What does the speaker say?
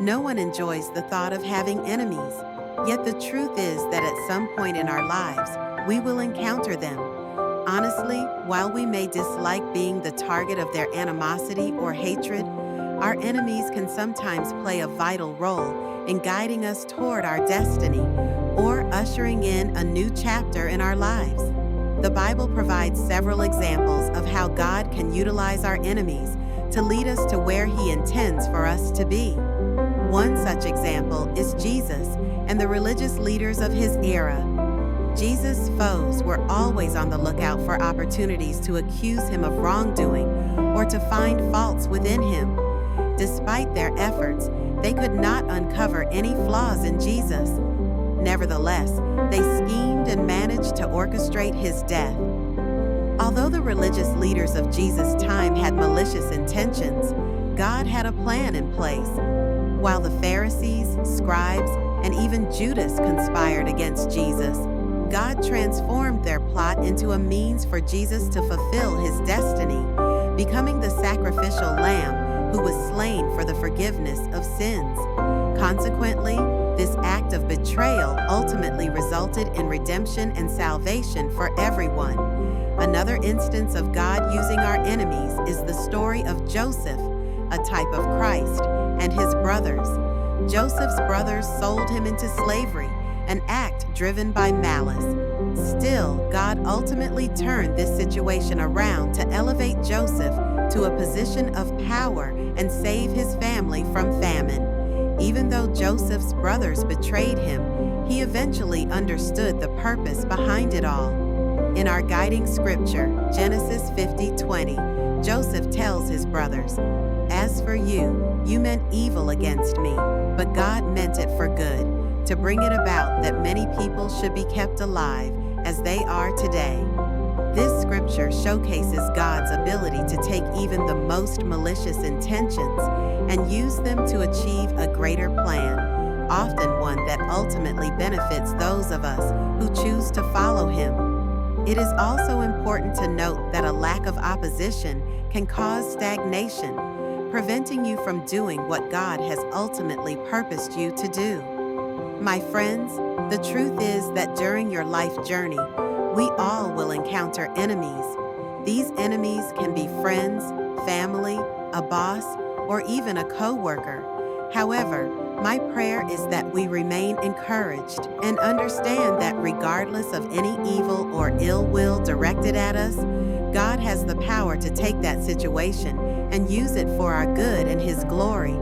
No one enjoys the thought of having enemies, yet the truth is that at some point in our lives, we will encounter them. Honestly, while we may dislike being the target of their animosity or hatred, our enemies can sometimes play a vital role in guiding us toward our destiny or ushering in a new chapter in our lives. The Bible provides several examples of how God can utilize our enemies to lead us to where He intends for us to be. One such example is Jesus and the religious leaders of His era. Jesus' foes were always on the lookout for opportunities to accuse Him of wrongdoing or to find faults within Him. Despite their efforts, they could not uncover any flaws in Jesus. Nevertheless, they schemed and managed to orchestrate His death. Although the religious leaders of Jesus' time had malicious intentions, God had a plan in place. While the Pharisees, scribes, and even Judas conspired against Jesus, God transformed their plot into a means for Jesus to fulfill His destiny, becoming the sacrificial lamb who was slain for the forgiveness of sins. Consequently, this act of betrayal ultimately resulted in redemption and salvation for everyone. Another instance of God using our enemies is the story of Joseph, a type of Christ, and his brothers. Joseph's brothers sold him into slavery, an act driven by malice. Still, God ultimately turned this situation around to elevate Joseph to a position of power and save his family from famine. Even though Joseph's brothers betrayed him, he eventually understood the purpose behind it all. In our guiding scripture, Genesis 50:20, Joseph tells his brothers, "As for you, you meant evil against me, but God meant it for good, to bring it about that many people should be kept alive, as they are today." This scripture showcases God's ability to take even the most malicious intentions and use them to achieve a greater plan, often one that ultimately benefits those of us who choose to follow Him. It is also important to note that a lack of opposition can cause stagnation, preventing you from doing what God has ultimately purposed you to do. My friends, the truth is that during your life journey, we all will encounter enemies. These enemies can be friends, family, a boss, or even a co-worker. However, my prayer is that we remain encouraged and understand that regardless of any evil or ill will directed at us, God has the power to take that situation and use it for our good and His glory.